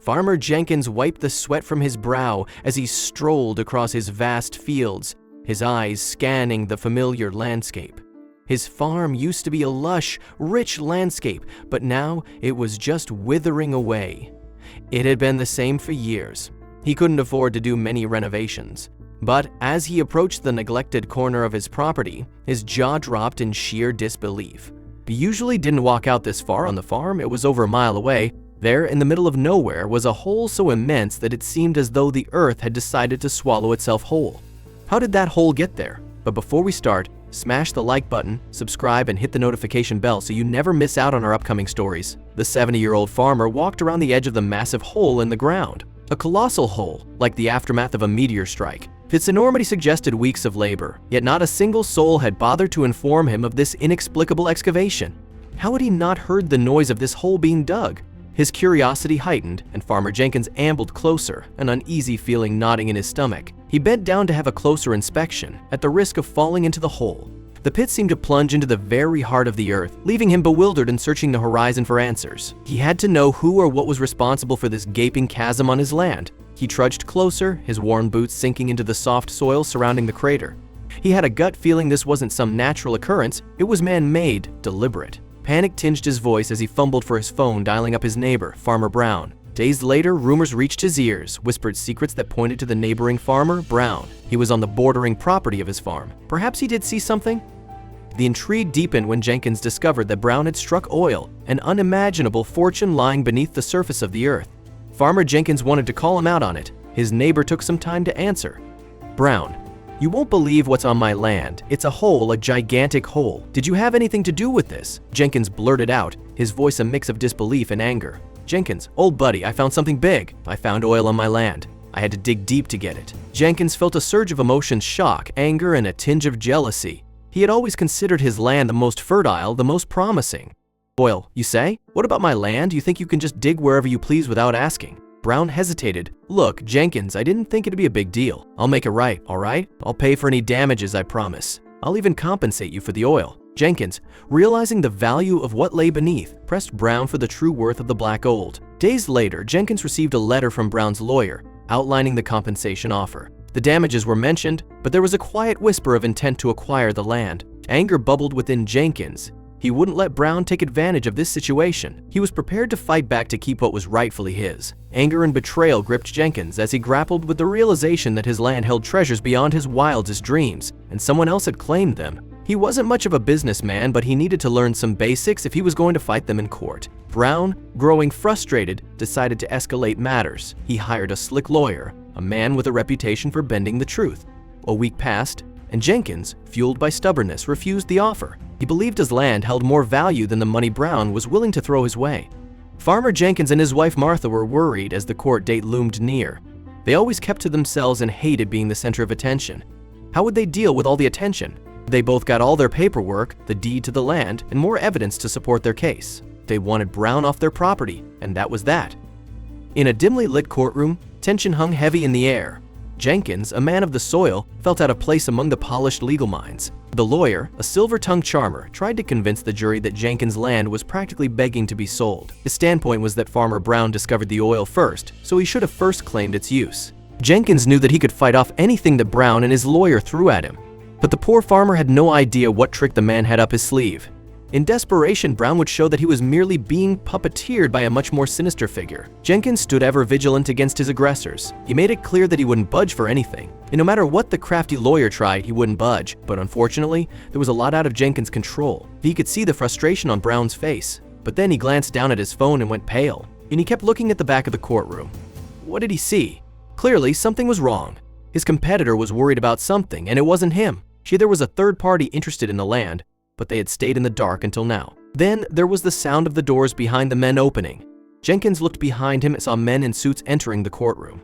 Farmer Jenkins wiped the sweat from his brow as he strolled across his vast fields, his eyes scanning the familiar landscape. His farm used to be a lush, rich landscape, but now it was just withering away. It had been the same for years. He couldn't afford to do many renovations. But as he approached the neglected corner of his property, his jaw dropped in sheer disbelief. He usually didn't walk out this far on the farm. It was over a mile away. There, in the middle of nowhere, was a hole so immense that it seemed as though the earth had decided to swallow itself whole. How did that hole get there? But before we start, smash the like button, subscribe, and hit the notification bell so you never miss out on our upcoming stories. The 70-year-old farmer walked around the edge of the massive hole in the ground. A colossal hole, like the aftermath of a meteor strike. Its enormity suggested weeks of labor, yet not a single soul had bothered to inform him of this inexplicable excavation. How had he not heard the noise of this hole being dug? His curiosity heightened, and Farmer Jenkins ambled closer, an uneasy feeling gnawing in his stomach. He bent down to have a closer inspection, at the risk of falling into the hole. The pit seemed to plunge into the very heart of the earth, leaving him bewildered and searching the horizon for answers. He had to know who or what was responsible for this gaping chasm on his land. He trudged closer, his worn boots sinking into the soft soil surrounding the crater. He had a gut feeling this wasn't some natural occurrence, it was man-made, deliberate. Panic tinged his voice as he fumbled for his phone, dialing up his neighbor, Farmer Brown. Days later, rumors reached his ears, whispered secrets that pointed to the neighboring farmer, Brown. He was on the bordering property of his farm. Perhaps he did see something? The intrigue deepened when Jenkins discovered that Brown had struck oil, an unimaginable fortune lying beneath the surface of the earth. Farmer Jenkins wanted to call him out on it. His neighbor took some time to answer. Brown, you won't believe what's on my land. It's a hole, a gigantic hole. Did you have anything to do with this? Jenkins blurted out, his voice a mix of disbelief and anger. Jenkins, old buddy, I found something big. I found oil on my land. I had to dig deep to get it. Jenkins felt a surge of emotions, shock, anger, and a tinge of jealousy. He had always considered his land the most fertile, the most promising. Oil, you say? What about my land? You think you can just dig wherever you please without asking? Brown hesitated. Look, Jenkins, I didn't think it'd be a big deal. I'll make it right, all right? I'll pay for any damages, I promise. I'll even compensate you for the oil. Jenkins, realizing the value of what lay beneath, pressed Brown for the true worth of the black gold. Days later, Jenkins received a letter from Brown's lawyer, outlining the compensation offer. The damages were mentioned, but there was a quiet whisper of intent to acquire the land. Anger bubbled within Jenkins. He wouldn't let Brown take advantage of this situation. He was prepared to fight back to keep what was rightfully his. Anger and betrayal gripped Jenkins as he grappled with the realization that his land held treasures beyond his wildest dreams, and someone else had claimed them. He wasn't much of a businessman, but he needed to learn some basics if he was going to fight them in court. Brown, growing frustrated, decided to escalate matters. He hired a slick lawyer, a man with a reputation for bending the truth. A week passed, and Jenkins, fueled by stubbornness, refused the offer. He believed his land held more value than the money Brown was willing to throw his way. Farmer Jenkins and his wife Martha were worried as the court date loomed near. They always kept to themselves and hated being the center of attention. How would they deal with all the attention? They both got all their paperwork, the deed to the land, and more evidence to support their case. They wanted Brown off their property, and that was that. In a dimly lit courtroom, tension hung heavy in the air. Jenkins, a man of the soil, felt out of place among the polished legal minds. The lawyer, a silver-tongued charmer, tried to convince the jury that Jenkins' land was practically begging to be sold. His standpoint was that Farmer Brown discovered the oil first, so he should have first claimed its use. Jenkins knew that he could fight off anything that Brown and his lawyer threw at him. But the poor farmer had no idea what trick the man had up his sleeve. In desperation, Brown would show that he was merely being puppeteered by a much more sinister figure. Jenkins stood ever vigilant against his aggressors. He made it clear that he wouldn't budge for anything. And no matter what the crafty lawyer tried, he wouldn't budge. But unfortunately, there was a lot out of Jenkins' control. He could see the frustration on Brown's face. But then he glanced down at his phone and went pale. And he kept looking at the back of the courtroom. What did he see? Clearly, something was wrong. His competitor was worried about something, and it wasn't him. There was a third party interested in the land, but they had stayed in the dark until now. Then there was the sound of the doors behind the men opening. Jenkins looked behind him and saw men in suits entering the courtroom.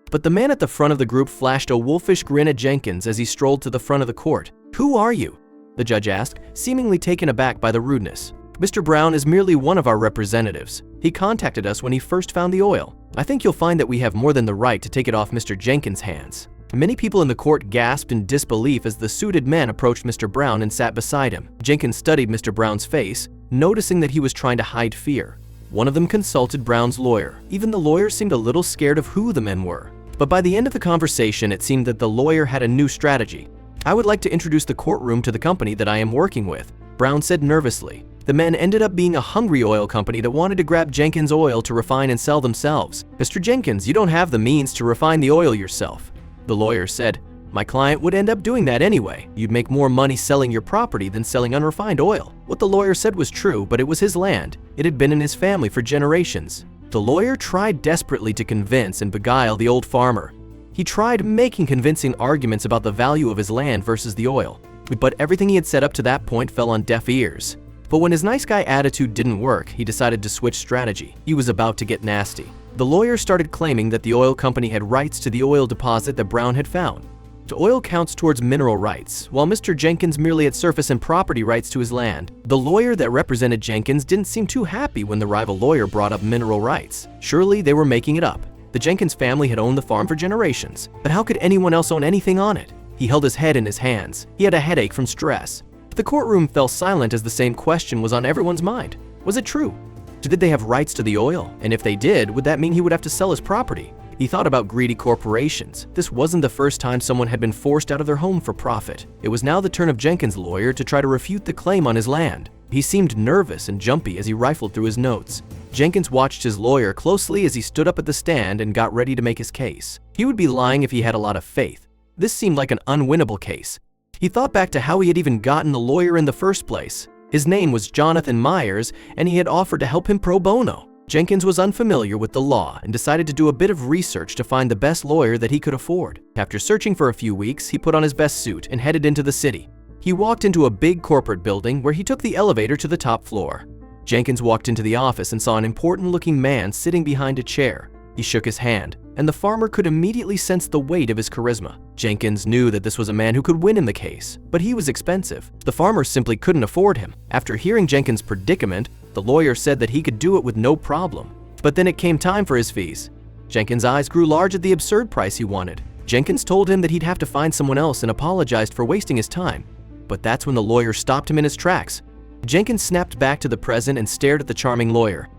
But the man at the front of the group flashed a wolfish grin at Jenkins as he strolled to the front of the court. "Who are you?" the judge asked, seemingly taken aback by the rudeness. "Mr. Brown is merely one of our representatives. He contacted us when he first found the oil. I think you'll find that we have more than the right to take it off Mr. Jenkins' hands." Many people in the court gasped in disbelief as the suited man approached Mr. Brown and sat beside him. Jenkins studied Mr. Brown's face, noticing that he was trying to hide fear. One of them consulted Brown's lawyer. Even the lawyer seemed a little scared of who the men were. But by the end of the conversation, it seemed that the lawyer had a new strategy. "I would like to introduce the courtroom to the company that I am working with," Brown said nervously. The men ended up being a hungry oil company that wanted to grab Jenkins' oil to refine and sell themselves. "Mr. Jenkins, you don't have the means to refine the oil yourself," the lawyer said. "My client would end up doing that anyway. You'd make more money selling your property than selling unrefined oil." What the lawyer said was true, but it was his land. It had been in his family for generations. The lawyer tried desperately to convince and beguile the old farmer. He tried making convincing arguments about the value of his land versus the oil, but everything he had said up to that point fell on deaf ears. But when his nice guy attitude didn't work, he decided to switch strategy. He was about to get nasty. The lawyer started claiming that the oil company had rights to the oil deposit that Brown had found. The oil counts towards mineral rights, while Mr. Jenkins merely had surface and property rights to his land. The lawyer that represented Jenkins didn't seem too happy when the rival lawyer brought up mineral rights. Surely they were making it up. The Jenkins family had owned the farm for generations, but how could anyone else own anything on it? He held his head in his hands. He had a headache from stress. The courtroom fell silent as the same question was on everyone's mind. Was it true? Did they have rights to the oil? And if they did, would that mean he would have to sell his property? He thought about greedy corporations. This wasn't the first time someone had been forced out of their home for profit. It was now the turn of Jenkins' lawyer to try to refute the claim on his land. He seemed nervous and jumpy as he rifled through his notes. Jenkins watched his lawyer closely as he stood up at the stand and got ready to make his case. He would be lying if he had a lot of faith. This seemed like an unwinnable case. He thought back to how he had even gotten the lawyer in the first place. His name was Jonathan Myers, and he had offered to help him pro bono. Jenkins was unfamiliar with the law and decided to do a bit of research to find the best lawyer that he could afford. After searching for a few weeks, he put on his best suit and headed into the city. He walked into a big corporate building where he took the elevator to the top floor. Jenkins walked into the office and saw an important-looking man sitting behind a chair. He shook his hand, and the farmer could immediately sense the weight of his charisma. Jenkins knew that this was a man who could win in the case, but he was expensive. The farmer simply couldn't afford him. After hearing Jenkins' predicament, the lawyer said that he could do it with no problem. But then it came time for his fees. Jenkins' eyes grew large at the absurd price he wanted. Jenkins told him that he'd have to find someone else and apologized for wasting his time. But that's when the lawyer stopped him in his tracks. Jenkins snapped back to the present and stared at the charming lawyer.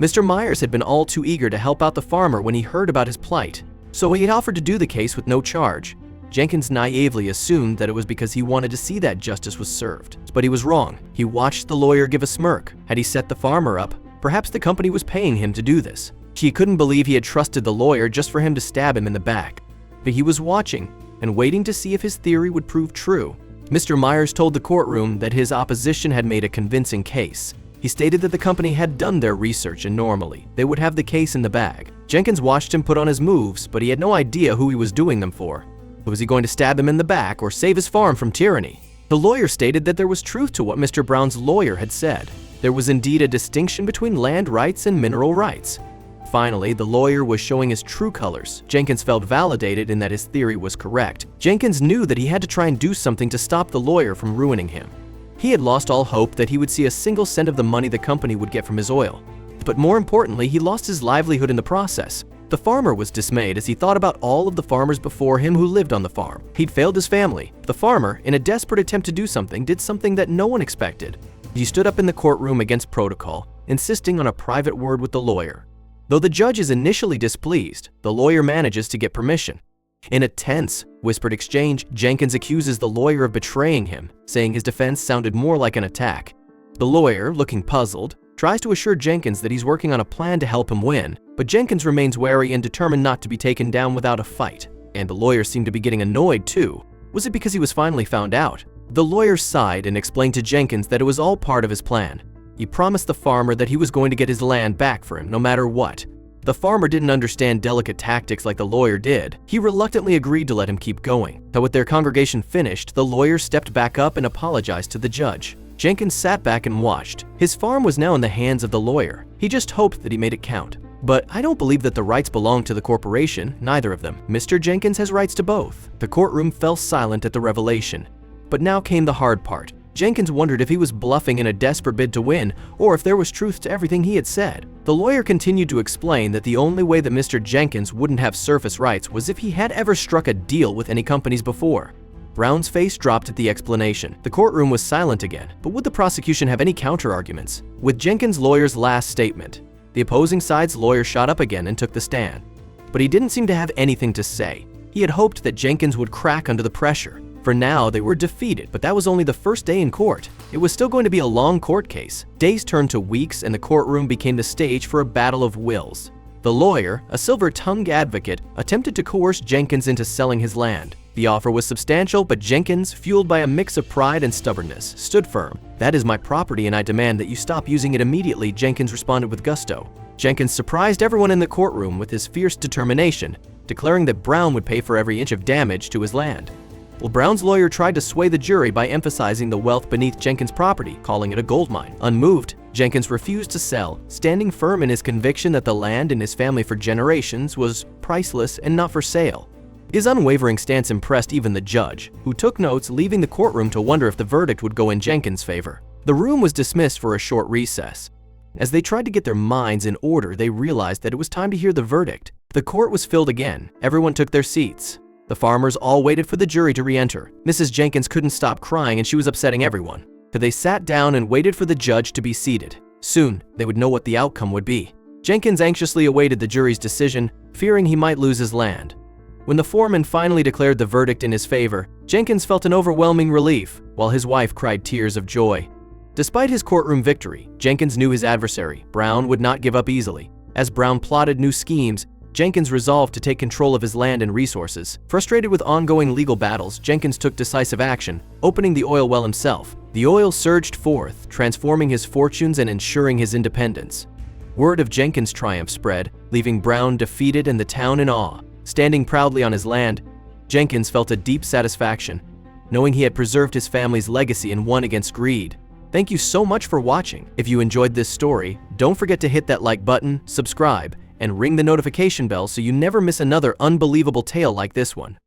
Mr. Myers had been all too eager to help out the farmer when he heard about his plight, so he had offered to do the case with no charge. Jenkins naively assumed that it was because he wanted to see that justice was served. But he was wrong. He watched the lawyer give a smirk. Had he set the farmer up? Perhaps the company was paying him to do this. He couldn't believe he had trusted the lawyer just for him to stab him in the back. But he was watching and waiting to see if his theory would prove true. Mr. Myers told the courtroom that his opposition had made a convincing case. He stated that the company had done their research and normally they would have the case in the bag. Jenkins watched him put on his moves, but he had no idea who he was doing them for. Was he going to stab him in the back or save his farm from tyranny? The lawyer stated that there was truth to what Mr. Brown's lawyer had said. There was indeed a distinction between land rights and mineral rights. Finally, the lawyer was showing his true colors. Jenkins felt validated in that his theory was correct. Jenkins knew that he had to try and do something to stop the lawyer from ruining him. He had lost all hope that he would see a single cent of the money the company would get from his oil. But more importantly, he lost his livelihood in the process. The farmer was dismayed as he thought about all of the farmers before him who lived on the farm. He'd failed his family. The farmer, in a desperate attempt to do something, did something that no one expected. He stood up in the courtroom against protocol, insisting on a private word with the lawyer. Though the judge is initially displeased, the lawyer manages to get permission. In a tense, whispered exchange, Jenkins accuses the lawyer of betraying him, saying his defense sounded more like an attack. The lawyer, looking puzzled, tries to assure Jenkins that he's working on a plan to help him win, but Jenkins remains wary and determined not to be taken down without a fight. And the lawyer seemed to be getting annoyed too. Was it because he was finally found out? The lawyer sighed and explained to Jenkins that it was all part of his plan. He promised the farmer that he was going to get his land back for him no matter what. The farmer didn't understand delicate tactics like the lawyer did. He reluctantly agreed to let him keep going. But with their congregation finished, the lawyer stepped back up and apologized to the judge. Jenkins sat back and watched. His farm was now in the hands of the lawyer. He just hoped that he made it count. But I don't believe that the rights belong to the corporation, neither of them. Mr. Jenkins has rights to both. The courtroom fell silent at the revelation. But now came the hard part. Jenkins wondered if he was bluffing in a desperate bid to win, or if there was truth to everything he had said. The lawyer continued to explain that the only way that Mr. Jenkins wouldn't have surface rights was if he had ever struck a deal with any companies before. Brown's face dropped at the explanation. The courtroom was silent again, but would the prosecution have any counter-arguments? With Jenkins' lawyer's last statement, The opposing side's lawyer shot up again and took the stand. But he didn't seem to have anything to say. He had hoped that Jenkins would crack under the pressure. For now, they were defeated, but that was only the first day in court. It was still going to be a long court case. Days turned to weeks, and the courtroom became the stage for a battle of wills. The lawyer, a silver-tongued advocate, attempted to coerce Jenkins into selling his land. The offer was substantial, but Jenkins, fueled by a mix of pride and stubbornness, stood firm. "That is my property, and I demand that you stop using it immediately," Jenkins responded with gusto. Jenkins surprised everyone in the courtroom with his fierce determination, declaring that Brown would pay for every inch of damage to his land. Well, Brown's lawyer tried to sway the jury by emphasizing the wealth beneath Jenkins' property, calling it a gold mine. Unmoved, Jenkins refused to sell, standing firm in his conviction that the land in his family for generations was priceless and not for sale. His unwavering stance impressed even the judge, who took notes, leaving the courtroom to wonder if the verdict would go in Jenkins' favor. The room was dismissed for a short recess. As they tried to get their minds in order, they realized that it was time to hear the verdict. The court was filled again. Everyone took their seats. The farmers all waited for the jury to re-enter. Mrs. Jenkins couldn't stop crying, and she was upsetting everyone. So they sat down and waited for the judge to be seated. Soon, they would know what the outcome would be. Jenkins anxiously awaited the jury's decision, fearing he might lose his land. When the foreman finally declared the verdict in his favor, Jenkins felt an overwhelming relief, while his wife cried tears of joy. Despite his courtroom victory, Jenkins knew his adversary, Brown, would not give up easily. As Brown plotted new schemes, Jenkins resolved to take control of his land and resources. Frustrated with ongoing legal battles, Jenkins took decisive action, opening the oil well himself. The oil surged forth, transforming his fortunes and ensuring his independence. Word of Jenkins' triumph spread, leaving Brown defeated and the town in awe. Standing proudly on his land, Jenkins felt a deep satisfaction, knowing he had preserved his family's legacy and won against greed. Thank you so much for watching. If you enjoyed this story, don't forget to hit that like button, subscribe, and ring the notification bell so you never miss another unbelievable tale like this one.